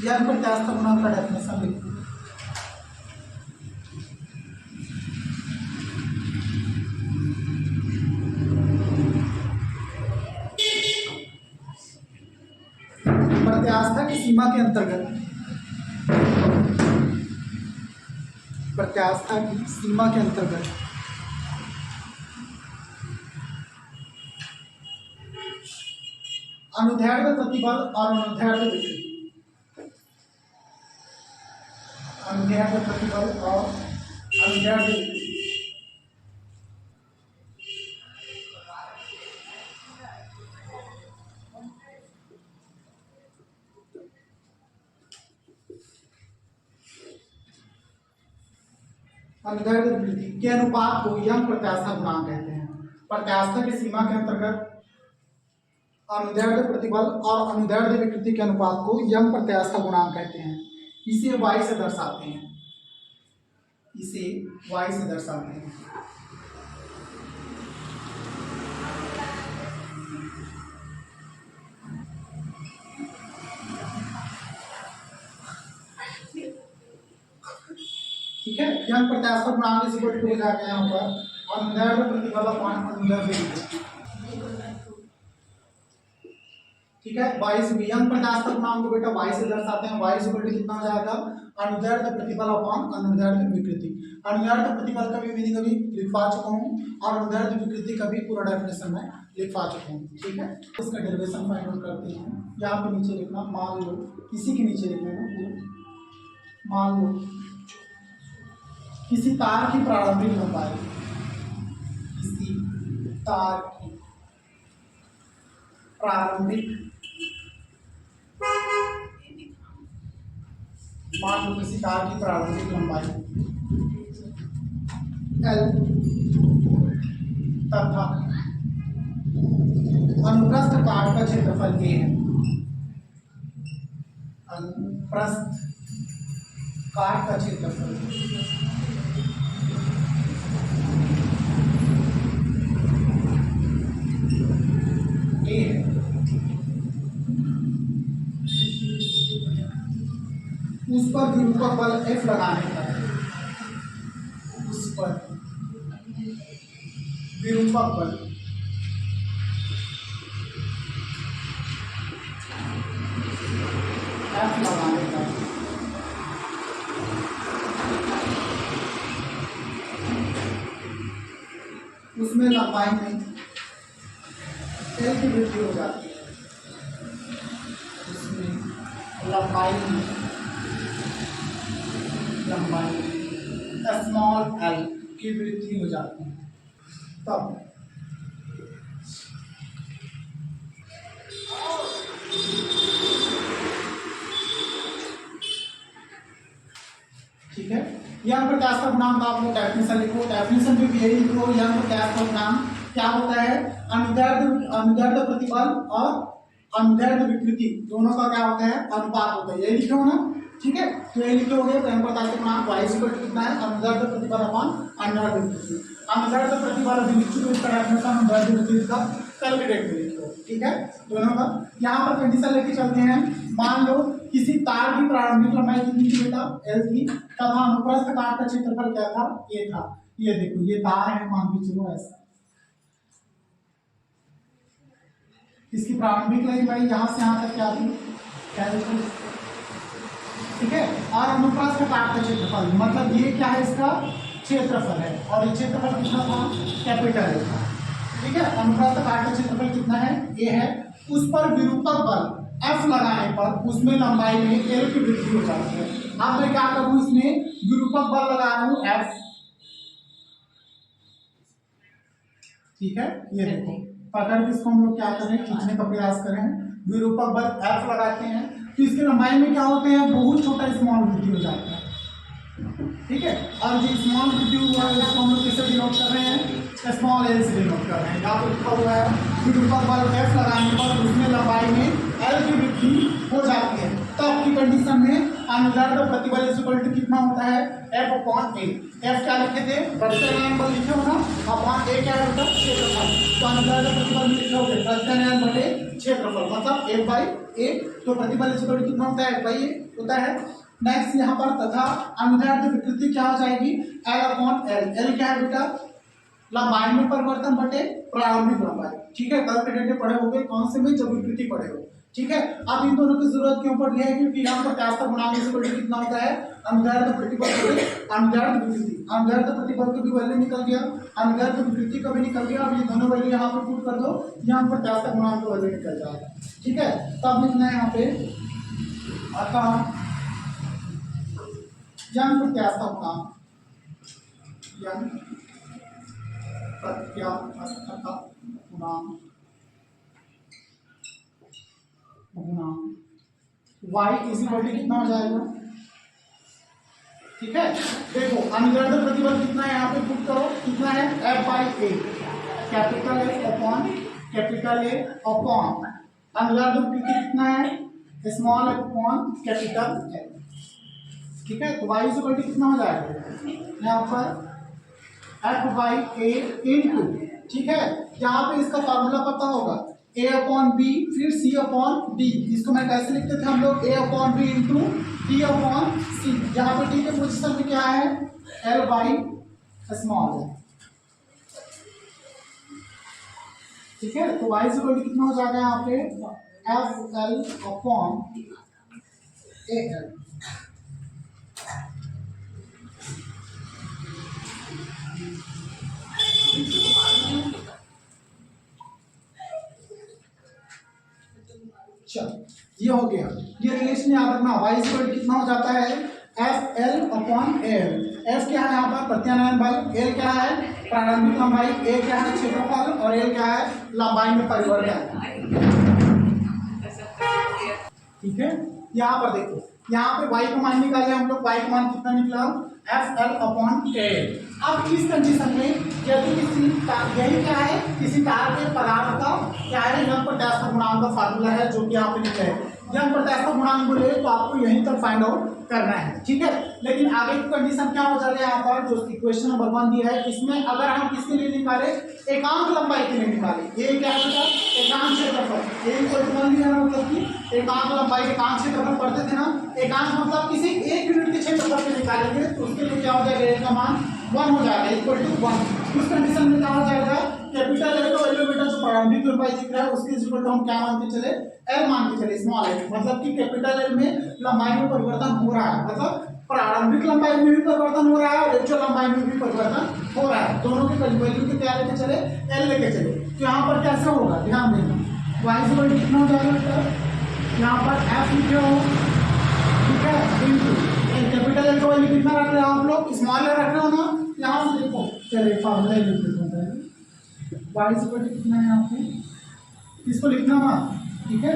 यह प्रत्यास्थ गुणांक का डेफिनेशन लिखो। प्रत्यास्था की सीमा के अंतर्गत, प्रत्यास्था की सीमा के अंतर्गत अनुदैर्ध्य प्रतिबल और अनुदैर्ध्य विकृति, अनुदैर्ध्य प्रतिबल और अनुदैर्ध्य विकृति अनुदैर्ध्य विकृति के अनुपात को यंग प्रत्यास्था गुणांक कहते हैं। प्रत्यास्था की सीमा के अंतर्गत अनुदैर्ध्य प्रतिबल और अनुदैर्ध्य विकृति के अनुपात को यंग प्रत्यास्था गुणांक कहते हैं। इसे y से दर्शाते हैं, इसे y से दर्शाते हैं। ठीक है, यंग प्रत्यास्था गुणांक इसी को हो जाएगा यहाँ पर अनुदैर्ध्य प्रतिबल अपॉन अनुदैर्ध्य विकृति। ठीक है, यंग प्रत्यास्था गुणांक को बेटा y से दर्शाते हैं। y इक्वल टू कितना हो जाएगा, अनुदैर्ध्य प्रतिबल अपॉन अनुदैर्ध्य विकृति। अनुदैर्ध्य प्रतिबल का भी मीनिंग अभी लिखवा चुका हूँ और अनुदैर्ध्य विकृति का भी पूरा डेफिनेशन में लिखवा चुका हूँ। ठीक है, इसका डेरिवेशन फाइंड आउट करते हैं। यहाँ पे नीचे लिखना, मान लो किसी के नीचे लिख लेना, मान लो किसी तार की प्रारंभिक लंबाई, किसी तार की प्रारंभिक, मान लो किसी तार की प्रारंभिक लंबाई L तथा अनुप्रस्थ काट का क्षेत्रफल A है। अनुप्रस्थ काट का क्षेत्रफल A है। उस पर विरूपक बल F लगाने पर, उस पर विरूपक बल F लगाने पर उसमें लंबाई में L की वृद्धि हो जाती है, उसमें लंबाई स्मॉल l की वृद्धि हो जाती है। तब ठीक है, यंग प्रत्यास्था गुणांक का आप लोग डेफिनेशन लिखो। डेफिनेशन भी यही लिखो, यंग प्रत्यास्था गुणांक क्या होता है, अनुदैर्ध्य प्रतिबल और अनुदैर्ध्य विकृति दोनों का क्या होता है, अनुपात होता है। यही लिखो ना, ठीक है, तो ये लिखे हो गए। तो यंग प्रत्यास्था गुणांक y इक्वल टू कितना है, अनुदैर्ध्य प्रतिबल अपॉन अनुदैर्ध्य विकृति। अनुदैर्ध्य प्रतिबल अभी लिख चुके, इसका डेफिनेशन अनुदैर्ध्य विकृति का कैलकुलेट में लिखो। ठीक है, दोनों का यहाँ पर कंडीशन लेके चलते हैं। मान लो किसी तार की प्रारंभिक लंबाई कितनी थी बेटा, L थी, तथा अनुप्रस्थ काट का क्षेत्रफल क्या था, A था। ये देखो, ये तार है, मान के चलो ऐसा, इसकी प्रारंभिक लंबाई यहाँ से यहाँ तक क्या थी, ठीक है, और अनुप्रस्थ काट का क्षेत्रफल, मतलब ये क्या है, इसका क्षेत्रफल है, और ये क्षेत्रफल कितना था, कैपिटल है। ठीक है, अनुप्रस्थ काट का क्षेत्रफल कितना है, A है। उस पर विरूपक बल F लगाने पर उसमें लंबाई में L की वृद्धि हो जाती है। अब मैं क्या करूं, इसमें विरूपक बल लगा रहा हूं F। ठीक है, ये देखो, पकड़ के इसको हम लोग क्या करें, खींचने का प्रयास करें, विरूपक बल F लगाते हैं तो इसकी लंबाई में क्या होते हैं, बहुत छोटा स्मॉल वृद्धि हो जाता है। ठीक है, और जो स्मॉल वृद्धि हुआ है उसको हम लोग किससे डिनोट कर रहे हैं, स्मॉल एल से डिनोट कर रहे हैं। यहाँ पर लिखा हुआ है विरूपक बल F लगाने पर उसमें लंबाई में L की वृद्धि हो जाती है। तब की कंडीशन में अनुदैर्ध्य प्रतिबल इक्वल टू कितना होता है, F अपॉन A। F क्या लिखे थे, प्रत्यानयन बल लिखे हो ना, अपॉन A क्या है, क्षेत्रफल। तो अनुदैर्ध्य प्रतिबल में लिखे होंगे प्रत्यानयन बटे क्षेत्रफल, मतलब 1/4। ए, तो प्रतिबल इक्वल टू कितना होता है, बाई ए होता है। नेक्स्ट यहाँ पर तथा अनुदैर्ध्य विकृति क्या हो जाएगी, एल अपॉन एल। एल क्या है बेटा, लंबाई में परिवर्तन बटे प्रारंभिक लंबाई। ठीक है, कल के डेटे पढ़े होंगे, कौन से में, जब विकृति पढ़े हो। ठीक है, अब इन दोनों की जरूरत क्यों पड़ रही है, क्योंकि यहाँ पर प्रत्यास्थ गुणांक इक्वल टू कितना होता है, अनुदैर्ध्य प्रतिबल बटे अनुदैर्ध्य विकृति। अनुदैर्ध्य प्रतिबल का भी वैल्यू निकल गया, अनुदैर्ध्य विकृति का भी निकल गया। अब ये दोनों वैल्यू यहाँ पर पुट कर दो, यहाँ पर प्रत्यास्थ गुणांक का वैल्यू निकल जाएगा। ठीक है, तब लिखना है यहाँ पे अतः यंग प्रत्यास्थ गुणांक, यंग प्रत्यास्थ गुणांक y इज इक्वल टू कितना हो जाएगा। ठीक है, देखो अनुदैर्ध्य प्रतिबल कितना है, यहाँ पे पुट करो, कितना है, F by A, capital A upon capital A upon अनुदैर्ध्य विकृति कितना है, small F upon capital A. ठीक है, तो y इज इक्वल टू कितना हो जाएगा, यहाँ पर F बाई ए इंटू, ठीक है, यहाँ पे इसका फॉर्मूला पता होगा, a अपॉन बी फिर c अपॉन डी। इसको मैं कैसे लिखते थे हम लोग, a upon B into D upon C. यहाँ पे डी के पोजीशन में क्या है, l बाई स्मॉल है। ठीक है, तो y इज इक्वल टू कितना हो जाएगा यहाँ पे, F L upon A L. ये हो गया, ये रिलेशन याद रखना। y इक्वल कितना हो जाता है, F L upon L. F क्या है यहाँ पर प्रत्यानयन बल, एल क्या है प्रारंभिक लंबाई, ए क्या है क्षेत्रफल और एल क्या है लंबाई में परिवर्तन। ठीक है, यहाँ पर देखो, यहाँ पे y का मान निकाले हम लोग, y का मान कितना निकला, एफ एल अपॉन एल। अब इस कंडीशन में यदि किसी यही क्या है, किसी तार के पदार्थ का क्या है, यंग प्रत्यास्थ गुणांक का फार्मूला है, जो कि यहाँ पे लिखा है। यंग प्रत्यास्थ गुणांक बोले तो आपको यहीं तक फाइंड आउट करना है। ठीक है, लेकिन आगे की कंडीशन क्या हो जा रही है यहाँ पर, जो इक्वेशन नंबर 1 दिया है, इसमें अगर हम किसके लिए निकाले, एकांक लंबाई के लिए निकाले, ये क्या होगा, एकांक क्षेत्रफल। ये इक्वेशन दिया ना, मतलब कि एकांक लंबाई एकांक क्षेत्रफल पढ़ते थे ना, एकांक मतलब किसी एक यूनिट के क्षेत्रफल के निकालेंगे, तो उसके लिए क्या हो जाएगा, ए का मान 1 हो जाएगा, इक्वल टू 1। उस कंडीशन में क्या हो जाएगा, कैपिटल ए का वैल्यू बेटा जो प्रारंभिक लंबाई दिख रहा है उसके इक्वल टू हम क्या मान के चले, एल मान के चले, स्मॉल एल। मतलब कि कैपिटल एल में लंबाई में परिवर्तन हो रहा है, मतलब प्रारंभिक लंबाई में भी परिवर्तन हो रहा है और एक्चुअल लंबाई में भी परिवर्तन हो रहा है। दोनों के वैल्यू के क्या लेके चले, एल लेके चले। तो यहाँ पर कैसे होगा, ध्यान देना, y इक्वल टू कितना हो जाएगा, यहाँ पर f लिखे हो, ठीक है, इनटू कैपिटल एल का वैल्यू कितना रख रहे हो आप लोग, स्मॉल एल रख रहे हो ना। यहाँ से देखो, चलिए फार्मूला लिख देते हैं, y इक्वल टू कितना है यहाँ पे, इसको लिखना ना, ठीक है,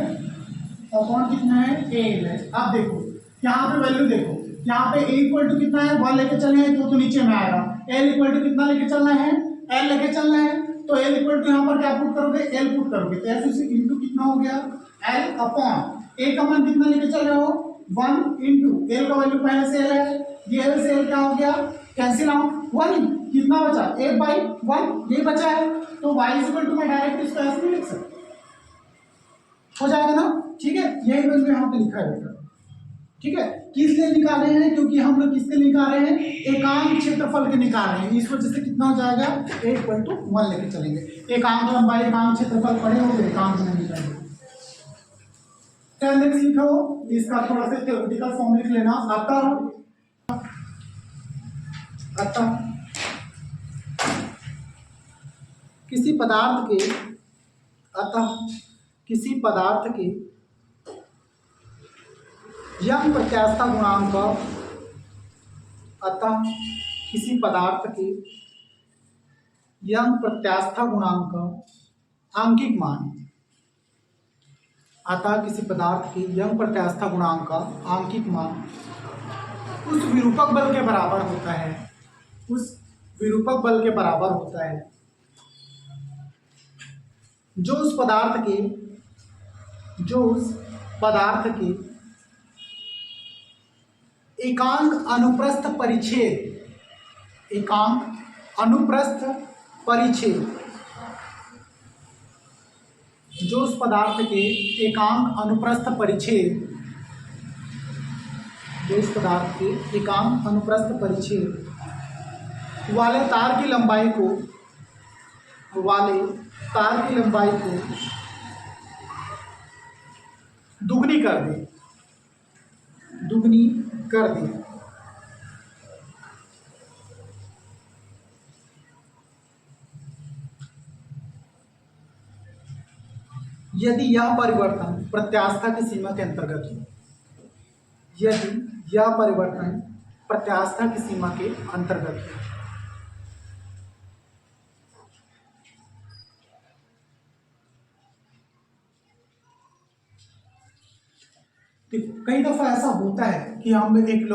अपॉन कितना है, एल है। अब देखो यहाँ पे वैल्यू देखो, यहाँ पे a इक्वल टू कितना है, 1 लेके चलना है तो नीचे में आएगा, l इक्वल टू कितना लेके चलना है, l लेके चलना है, तो l इक्वल टू यहाँ पर क्या पुट करोगे, l पुट करोगे, तो ऐसे से इंटू कितना हो गया, l अपॉन a का मान कितना लेके चल रहे हो, 1 इंटू l का वैल्यू पहले से l है, ये l से l क्या हो गया, कैंसिल आउट, 1 कितना बचा, a बाई 1 ये बचा है। तो y इक्वल टू मैं डायरेक्ट इसको ऐसे नहीं लिख सकता, हो जाएगा ना। ठीक है, यही वैल्यू यहाँ पे लिखा है बेटा। ठीक है, किस लिए निकाले हैं, क्योंकि हम लोग किसके निकाल रहे हैं, एकांक क्षेत्रफल के निकाल रहे हैं, इस वजह से कितना हो जाएगा, a इक्वल टू 1 लेके चलेंगे। एकांक लंबाई एकांक क्षेत्रफल पढ़े होंगे, एकांक में निकालेंगे। नेक्स्ट लिखो, इसका थोड़ा सा थ्योरेटिकल फॉर्म लिख लेना, अतः किसी पदार्थ के यंग प्रत्यास्थ गुणांक का, अतः किसी पदार्थ के यंग प्रत्यास्थ गुणांक का आंकिक मान, अतः किसी पदार्थ के यंग प्रत्यास्थ गुणांक का आंकिक मान उस विरूपक बल के बराबर होता है, उस विरूपक बल के बराबर होता है जो उस पदार्थ के एकांक अनुप्रस्थ परिच्छेद जो उस पदार्थ के एकांक अनुप्रस्थ परिच्छेद, जो उस पदार्थ के एकांक अनुप्रस्थ परिच्छेद वाले तार की लंबाई को, दुगनी कर दे, यदि यह परिवर्तन प्रत्यास्था की सीमा के अंतर्गत हो, यदि यह परिवर्तन प्रत्यास्था की सीमा के अंतर्गत हो। कई दफा ऐसा होता है कि हम एक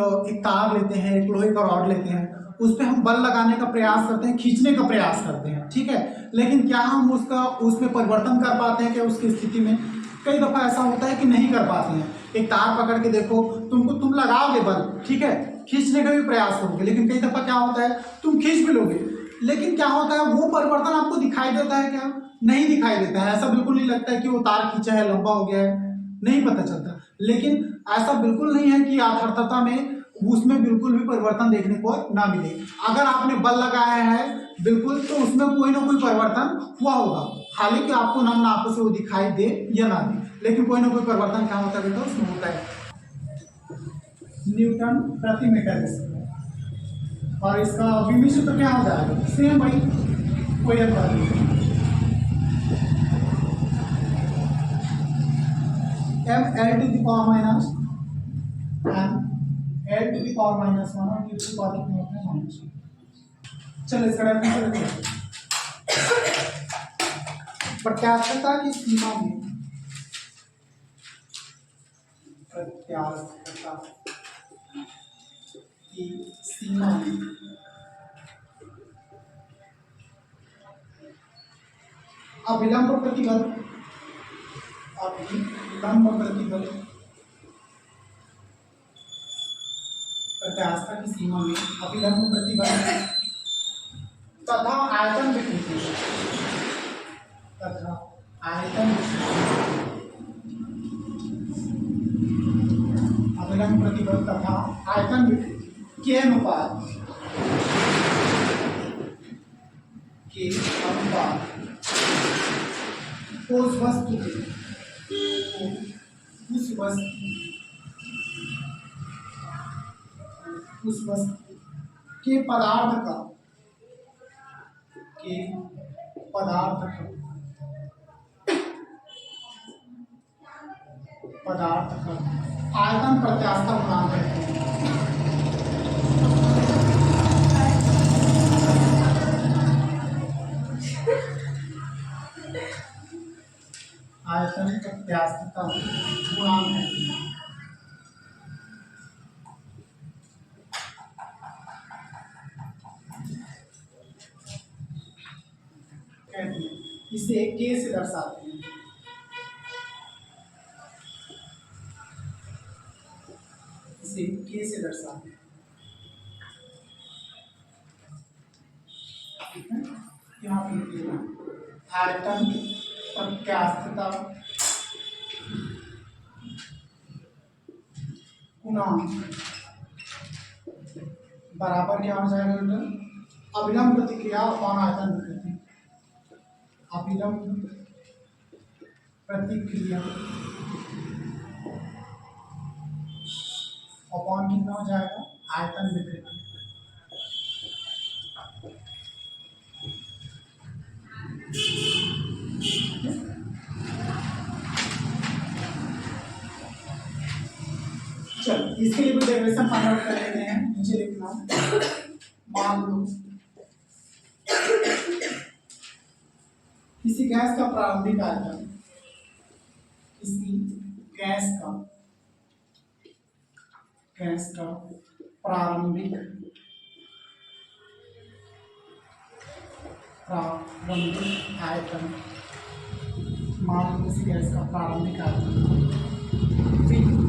तार लेते हैं, एक लोहे का रॉड लेते हैं, उस पर हम बल लगाने का प्रयास करते हैं, खींचने का प्रयास करते हैं, ठीक है, लेकिन क्या हम उसमें परिवर्तन कर पाते हैं क्या उसकी स्थिति में? कई दफा ऐसा होता है कि नहीं कर पाते हैं। एक तार पकड़ के देखो, तुम लगाओगे बल, ठीक है, खींचने का भी प्रयास करोगे, लेकिन कई दफा क्या होता है, तुम खींच भी लोगे, लेकिन क्या होता है, वो परिवर्तन आपको दिखाई देता है क्या? नहीं दिखाई देता है। ऐसा बिल्कुल नहीं लगता है कि वो तार खींचा है, लंबा हो गया है, नहीं पता चलता। लेकिन ऐसा बिल्कुल नहीं है कि यथार्थता में उसमें बिल्कुल भी परिवर्तन देखने को ना मिले। अगर आपने बल लगाया है बिल्कुल, तो उसमें कोई ना कोई परिवर्तन हुआ होगा, हालांकि आपको नाम आपको से वो दिखाई दे या ना दे, लेकिन कोई ना कोई परिवर्तन क्या होता है बेटा, उसमें होता है। न्यूटन प्रति मीटर स्क्वायर, और इसका विमी सूत्र क्या हो जाएगा? सेम भाई, कोई अंतर नहीं। ml to the power minus ml to the power minus 1 और t to the power कितने होते हैं? माइनस। चलो इसका डेफिनेशन देखते हैं। प्रत्यास्थता की सीमा में, प्रत्यास्थता की सीमा में अभिलंब प्रतिबल, प्रत्यास्थता की सीमा में अभिलंब प्रतिबल तथा आयतन विकृति, अभिलंब प्रतिबल तथा आयतन विकृति के अनुपात उस वस्तु के पदार्थ का आयतन प्रत्यास्था गुणांक है। आयतन प्रत्यास्थता गुणांक है। इसे के से दर्शाते हैं। इसे के से दर्शाते हैं। यहाँ पे आयतन प्रत्यास्थता गुणांक बराबर क्या हो जाएगा बेटा? अभिलंब प्रतिक्रिया अपॉन आयतन विकृति। अभिलंब प्रतिक्रिया अपॉन कितना हो जाएगा? आयतन विकृति। चलो इसके लिए भी डेरिवेशन फाइंड आउट कर लेते हैं। नीचे लिखना, मान लो किसी गैस का प्रारंभिक आयतन, किसी गैस का प्रारंभिक आयतन, मान लो किसी गैस का प्रारंभिक आयतन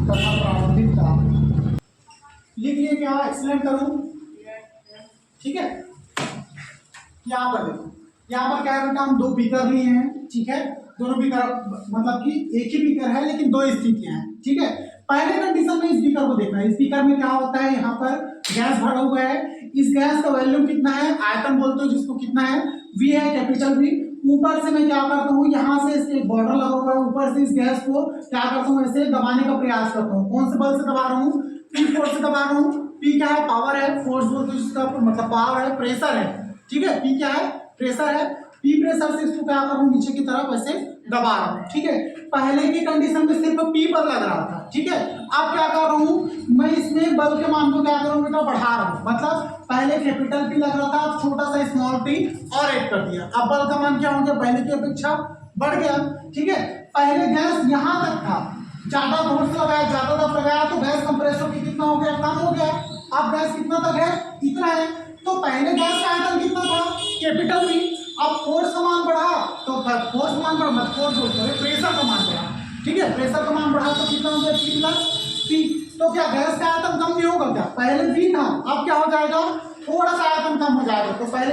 तथा प्रारंभिक ताप लिख लिए। क्या एक्सप्लेन करूं? ठीक है, यहाँ पर देखो, यहाँ पर क्या है बेटा, हम दो बीकर लिए हैं, ठीक है, दोनों बीकर मतलब कि एक ही बीकर है लेकिन दो स्थितियां हैं, ठीक है। पहले कंडीशन में इस बीकर को देखना है, इस बीकर में क्या होता है, यहाँ पर गैस भरा हुआ है, इस गैस का वॉल्यूम कितना है, आयतन बोलते हो जिसको, कितना है, V है, कैपिटल V। ऊपर से मैं क्या करता हूँ, यहाँ से इसके बॉर्डर लगा हुआ है, ऊपर से इस गैस को क्या करता हूँ, ऐसे दबाने का प्रयास करता हूँ। कौन से बल से दबा रहा हूँ, P फोर्स से दबा रहा हूँ। P क्या है, पावर है, फोर्स बोलते हो जिसका मतलब पावर है, प्रेशर है, ठीक है। P क्या है, प्रेशर है, P प्रेशर से इसको क्या कर रहा हूँ, नीचे की तरफ ऐसे दबा रहा हूँ, ठीक है। पहले की कंडीशन में सिर्फ P पर लग रहा था, ठीक है। अब क्या कर रहा हूँ, मैं इसमें बल के मान को क्या कर रहा हूँ बेटा, बढ़ा रहा हूँ। मतलब पहले कैपिटल P लग रहा था, अब छोटा सा स्मॉल p और ऐड कर दिया। अब बल का मान क्या हो गया, पहले की अपेक्षा बढ़ गया, ठीक है। पहले गैस यहाँ तक था, ज्यादा फोर्स लगाया, ज्यादा दबाव लगाया तो गैस कंप्रेसर की कितना हो गया, कम हो गया। अब गैस कितना तक है, इतना है। तो पहले गैस का आयतन कितना था, कैपिटल V। अब फोर्स का मान बढ़ा तो फोर्स मान बढ़ा, मत फोर्स बोलते हैं, प्रेशर का मान बढ़ा, ठीक है। प्रेशर का मान बढ़ा तो कितना हो गया, P प्लस P। तो क्या गैस का आयतन कम नहीं होगा क्या, पहले V था, अब क्या हो जाएगा, थोड़ा सा आयतन कम हो जाएगा। तो पहले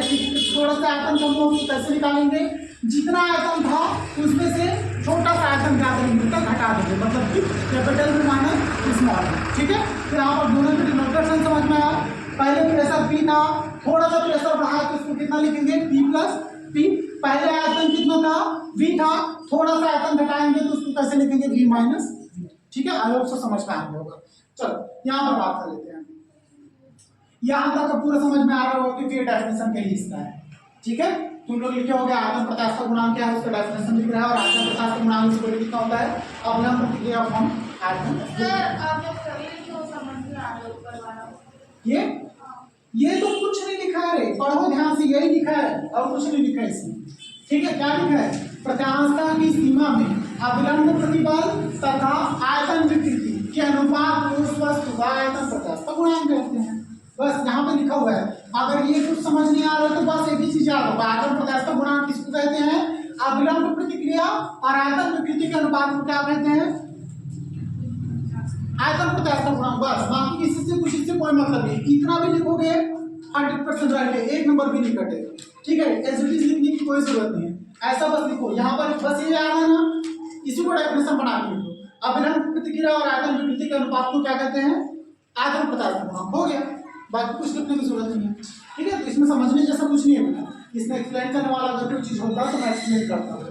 थोड़ा सा आयतन कम होगा, कैसे निकालेंगे, जितना आयतन था उसमें से छोटा सा आयतन क्या करेंगे, घटा देंगे, मतलब कि कैपिटल V माइनस स्मॉल, ठीक है। फिर यहाँ पर दोनों की डिनोटेशन समझ में आया। पहले प्रेशर P था, थोड़ा सा प्रेशर बढ़ा तो इसको कितना लिखेंगे, P प्लस P। पहले आयतन कितना था, V था, थोड़ा सा आयतन घटाएंगे तो उसको कैसे लिखेंगे, V माइनस V, ठीक है। आई होप सो समझ में आ गया होगा। चलो यहाँ पर बात कर लेते हैं। यहाँ तक पूरा समझ में आ रहा होगा कि डेफिनेशन का ही हिस्सा है, ठीक है। तुम लोग लिखे होगे आयतन प्रत्यास्थ का गुणांक क्या है, उसका डेफिनेशन लिख रहा है, और आयतन प्रत्यास्थ का गुणांक इसको कितना होता है, अवलंब प्रतिक्रिया फॉर्म आयतन। ये तो कुछ नहीं लिखा है रे, पढ़ो ध्यान से, यही लिखा है और कुछ नहीं लिखा है इसमें, ठीक है। क्या लिखा है, प्रत्यास्थता की सीमा में अविलंब प्रतिबल तथा आयतन विकृति के अनुपात को उस वस्तु का आयतन प्रत्यास्थ का गुणांक कहते हैं। बस यहाँ पे लिखा हुआ है। अगर ये कुछ समझ नहीं आ रहा तो बस एक ही चीज याद होगा, आयतन प्रत्यास्थ का गुणांक किसको कहते हैं, अविलंब प्रतिक्रिया, और आयतन विकृति के अनुपात को क्या कहते हैं, आयतन प्रत्यास्थ गुणांक। बस बाकी किसी से कुछ इससे कोई मतलब नहीं, इतना भी लिखोगे 100% राइट है, एक नंबर भी नहीं कटेगा, ठीक है। एसडीज लिखने की कोई जरूरत नहीं है, ऐसा बस लिखो। यहाँ पर बस ये याद है ना, इसी को डेफिनेशन बना के लिखो, अविलंब प्रतिक्रिया और आयतन विकृति के अनुपात को क्या कहते हैं, आयतन प्रत्यास्थ गुणांक, हो गया। बाकी कुछ लिखने की जरूरत नहीं है, ठीक है। तो इसमें समझने जैसा कुछ नहीं है बेटा, इसमें एक्सप्लेन करने वाला अगर कोई चीज होता तो मैं एक्सप्लेन करता हूँ,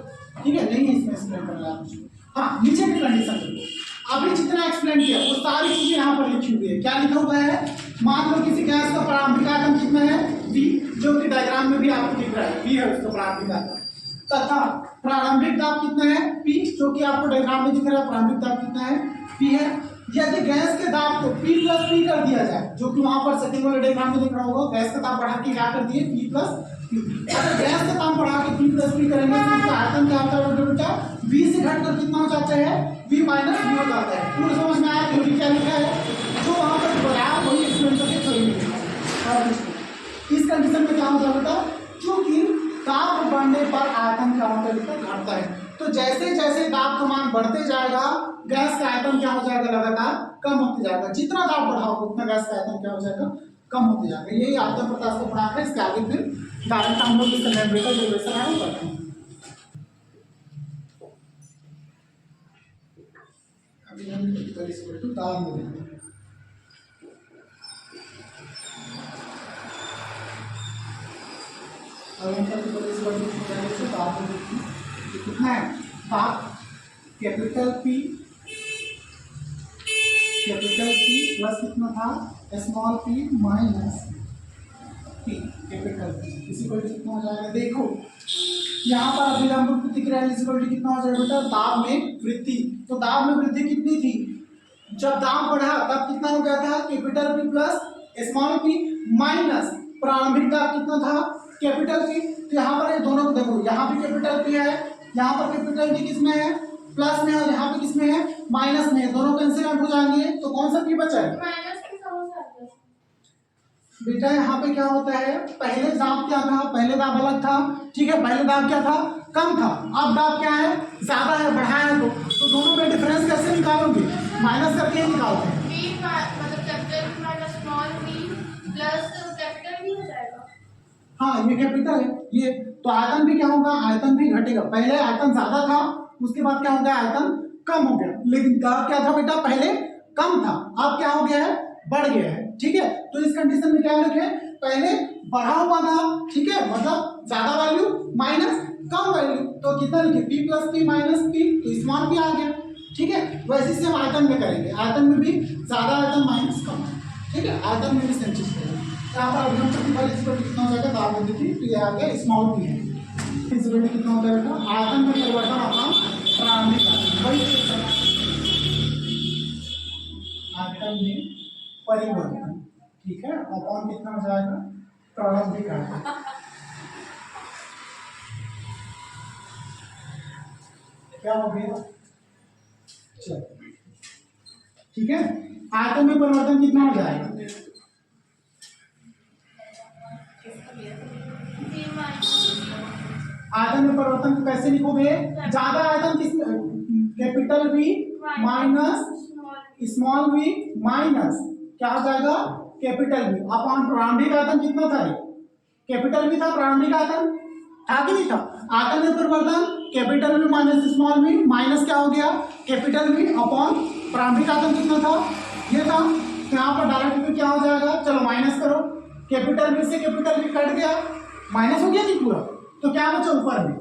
ठीक है। नहीं है इसमें एक्सप्लेन करने वाला कुछ। हाँ, नीचे की कंडीशन देखो, अभी जितना एक्सप्लेन किया वो सारी चीजें यहाँ पर लिखी हुई है। क्या लिखा हुआ है, मान लो किसी गैस का प्रारंभिक आयतन कितना है, V, जो कि डायग्राम में भी आपको दिख रहा है, V है उसका प्रारंभिक आयतन, तथा प्रारंभिक दाब कितना है, P, जो कि आपको डायग्राम में दिख रहा है, प्रारंभिक दाब कितना है, P है। यदि गैस के दाब को P प्लस P कर दिया जाए, जो कि वहां पर सेकंड वाले डायग्राम में दिख रहा होगा, गैस का ताप बढ़ा के क्या कर दिए, P प्लस P। अगर गैस का ताप बढ़ा के P प्लस P करेंगे तो उसका आयतन क्या होता है बेटा, V से घटकर कितना हो जाता है, V माइनस V हो जाता है। पूरा समझ में आया, थ्योरी क्या लिखा है, जो वहां पर बताया वही एक्सप्लेन करके थ्योरी लिखा है। और इस कंडीशन में क्या होता है बेटा, क्योंकि दाब बढ़ने पर आयतन क्या होता है बेटा, घटता है। तो जैसे जैसे दाब का मान बढ़ते जाएगा, गैस का आयतन क्या हो जाएगा, लगातार कम होते जाएगा। जितना दाब बढ़ाओगे उतना गैस का आयतन क्या हो जाएगा, कम होते जाएगा। यही आयतन प्रत्यास्थ गुणांक है। इसके आगे फिर डायरेक्ट हम लोग इसका न्यूमेरिकल डेरिवेशन है वो करते हैं। अभी हम दाब में कितना है, दाब कैपिटल P प्लस कितना था, small p minus P capital P, इसी को कितना हो जाएगा, देखो यहाँ पर अभिलंब प्रतिक्रिया कितना हो जाएगा बेटा, दाब में वृद्धि। तो दाब में वृद्धि कितनी थी, जब दाब बढ़ा तब कितना हो गया था, capital P plus small p minus प्रारंभिक दाब कितना था, कैपिटल P। तो यहाँ पर ये दोनों को देखो, यहाँ पे कैपिटल P है, यहाँ पर कैपिटल P किसमें है, प्लस में, और यहाँ पे किसमें है, माइनस में। दोनों कैंसिल आउट हो जाएंगे तो कौन सा P बचा है बेटा। यहाँ पे क्या होता है, पहले दाब क्या था, पहले दाब अलग था, ठीक है। पहले दाब क्या था, कम था, अब दाब क्या है, ज्यादा है, बढ़ा है। तो दोनों में डिफरेंस कैसे निकालोगे, माइनस करके ही निकालते हैं। हाँ ये कैपिटल है ये, तो आयतन भी क्या होगा, आयतन भी घटेगा। पहले आयतन ज्यादा था, उसके बाद क्या हो गया, आयतन कम हो गया। लेकिन दाब क्या था बेटा, पहले कम था, अब क्या हो गया है, बढ़ गया है। ठीक है, तो इस कंडीशन में क्या लिखे, पहले बढ़ा हुआ था, ठीक है, मतलब ज्यादा वैल्यू माइनस कम वैल्यू, तो कितना लिखे, p plus P minus P, तो स्मॉल पी आ गया। ठीक है, वैसे से हम आयतन में करेंगे, आयतन में भी ज्यादा आयतन माइनस कम। ठीक है, आयतन में भी सेम चीज करेंगे। यहाँ पर अभिगम प्रतिबल इसको कितना हो जाएगा, दाब में थी, तो ये आ गया स्मॉल पी है। इसको कितना हो जाएगा, आयतन में परिवर्तन अपना प्रारंभिक वही आयतन में परिवर्तन, ठीक है, अपॉन कितना हो जाएगा, प्रारंभिक आयतन। क्या हो गया, चलो ठीक है, आयतन में परिवर्तन कितना हो जाएगा, आयतन में परिवर्तन को कैसे लिखोगे, ज्यादा आयतन किस, capital V minus small V minus क्या हो जाएगा, कैपिटल वी अपॉन प्रारंभिक आयतन कितना था, कैपिटल वी था, प्रारंभिक आयतन था कि नहीं था। आयतन में परिवर्तन capital V minus small V minus क्या हो गया, कैपिटल वी अपॉन प्रारंभिक आयतन कितना था, ये था। तो यहाँ पर डायरेक्ट क्या हो जाएगा, चलो माइनस करो, कैपिटल वी से कैपिटल वी कट गया, माइनस हो गया नहीं पूरा, तो क्या बचा ऊपर में,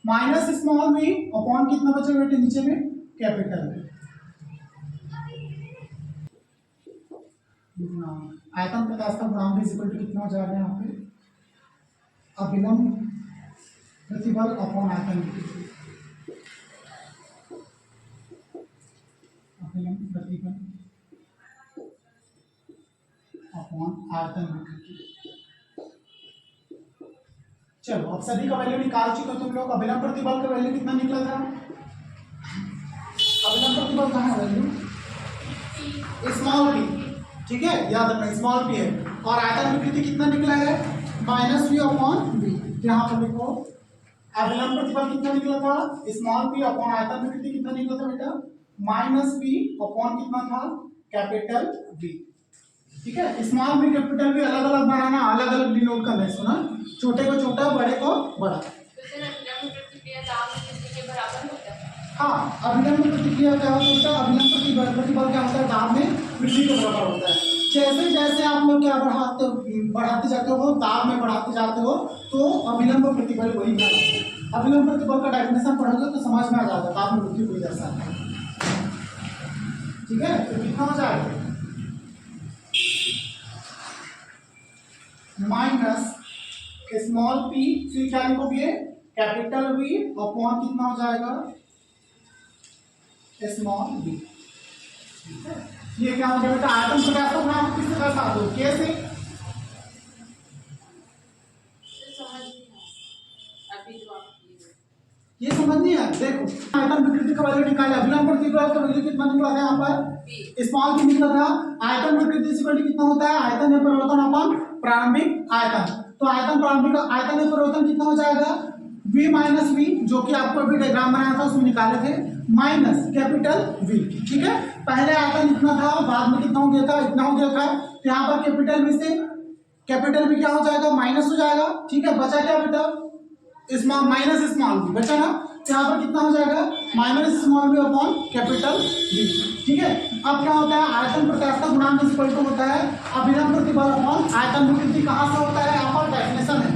माइनस स्मॉल वी अपॉन कितना बचा बेटे नीचे में, कैपिटल वी। आयतन प्रकाश का गुणांक इक्वल टू कितना हो जाएगा यहाँ पे, अभिलंब प्रतिबल अपॉन आयतन विकृति, अभिलंब प्रतिबल अपॉन आयतन विकृति। चलो अब सभी का वैल्यू निकाल चुके हो तुम लोग। अभिलंब प्रतिबल का वैल्यू कितना निकला था, अभिलंब प्रतिबल कहाँ है वैल्यू, स्मॉल पी, ठीक है, याद रखना स्मॉल पी है। और आयतन विकृति कितना निकला है, माइनस वी अपॉन वी। यहाँ पर देखो अभिलंब प्रतिबल कितना निकला था, स्मॉल पी अपॉन आयतन विकृति कितना निकला था बेटा, माइनस वी अपॉन कितना था, कैपिटल वी। ठीक है, स्मॉल वी कैपिटल वी अलग अलग बनाना, अलग अलग डिनोट करना है, सुना, छोटे को छोटा, बड़े को बड़ा। हाँ, अभिलंब प्रतिक्रिया क्या होता है, अभिलंब प्रतिबल क्या होता है, दाब में वृद्धि के बराबर होता है। जैसे जैसे आप लोग क्या बढ़ाते जाते हो, दाब में बढ़ाते जाते हो, तो अभिलंब प्रतिबल वही है। अभिलंब प्रतिबल का डेफिनेशन पढ़ोगे तो समझ में आ जाएगा, दाब में वृद्धि कोई दर्शाता है। ठीक है, तो कितना हो जाएगा, माइनस स्मॉल पी, फिर क्या लिखोगे, कैपिटल वी अपॉन कितना हो जाएगा, स्मॉल वी। ये क्या हो गया बेटा, आयतन प्रकाश का गुणांक किस तरह से दो, कैसे, ये समझ नहीं है। देखो आयतन विकृति का वैल्यू निकाले, अभिलंब प्रतिबल का वैल्यू कितना निकला था, यहाँ पर स्मॉल पी निकला था। आयतन विकृति से कितना होता है, आयतन में परिवर्तन अपन प्रारंभिक आयतन, तो आयतन प्रारंभिक आयतन में परिवर्तन कितना हो जाएगा, v माइनस वी, जो कि आपको अभी डायग्राम बनाया था उसमें निकाले थे, माइनस कैपिटल v। ठीक है, पहले आयतन इतना था, बाद में कितना हो गया था, इतना हो गया था, तो यहाँ पर कैपिटल v से कैपिटल v क्या हो जाएगा, माइनस हो जाएगा। ठीक है, बचा क्या बेटा, स्मॉल माइनस स्मॉल v बचा ना, तो यहाँ पर कितना हो जाएगा, minus small v upon capital v। ठीक है, अब क्या होता है, आयतन प्रकाश का गुणांक इक्वल टू होता है अभिलंब प्रतिबल अपॉन आयतन विकृति। कहाँ से होता है, यहाँ पर डेफिनेशन है।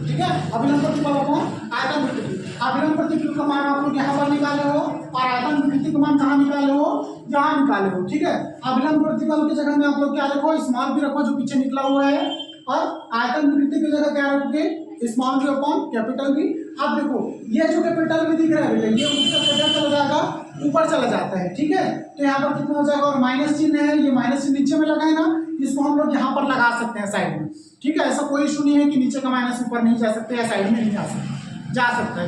ठीक है, अभिलंब प्रतिबल अपॉन आयतन विकृति। अभिलंब प्रतिबल का मान आप लोग यहाँ पर निकाले हो, और आयतन विकृति का मान कहाँ निकाले हो, यहाँ निकाले हो। ठीक है, अभिलंब प्रतिबल की जगह में आप लोग क्या रखो, स्मॉल भी रखो जो पीछे निकला हुआ है, और आयतन विकृति की जगह क्या रखोगे, स्मॉल भी अपॉन कैपिटल भी। अब देखो ये जो कैपिटल भी दिख रहा है बेटा, ये ऊपर चला जाएगा, ऊपर चला जाता है। ठीक है, तो यहाँ पर कितना हो जाएगा, और माइनस चिन्ह है, ये माइनस चिन्ह नीचे में लगा है ना, इसको हम लोग यहाँ पर लगा सकते हैं साइड में। ठीक है, ऐसा कोई इशू नहीं है कि नीचे का माइनस ऊपर नहीं जा सकते या साइड में नहीं जा सकता है।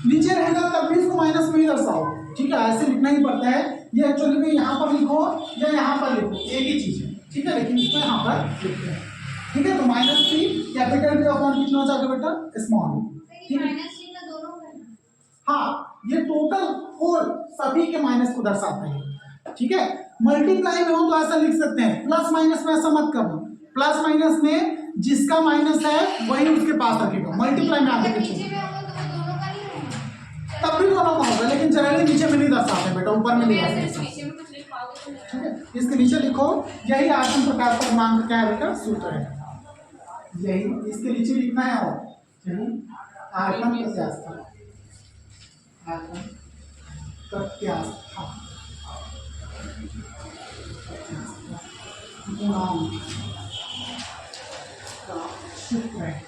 नीचे रहेगा तब भी इसको माइनस में ही दर्शाओ। ठीक है, ऐसे लिखना ही पड़ता है, ये एक्चुअली में यहाँ पर लिखो या यहाँ पर लिखो, एक ही चीज है। ठीक है, लेकिन इसको यहाँ पर लिखते हैं। ठीक है, तो माइनस पी कैपिटल भी अपॉन कितना हो जाएगा बेटा, स्मॉल। ठीक है, हाँ, ये टोटल होल सभी के माइनस को दर्शाता है। ठीक है। मल्टीप्लाई में हो तो ऐसा लिख सकते हैं, प्लस माइनस में ऐसा मत करना, प्लस माइनस में जिसका माइनस है वही उसके पास रखेगा, मल्टीप्लाई में आगे पीछे तब भी दोनों का होगा, लेकिन जनरली नीचे में नहीं दर्शाते बेटा, ऊपर में नहीं। ठीक है, इसके नीचे लिखो यही आसन प्रकार का पूर्णांक क्या है बेटा, सूत्र है, यही इसके नीचे लिखना है। और आयतन प्रत्यास्था, आयतन प्रत्यास्था गुणांक का सूत्र है।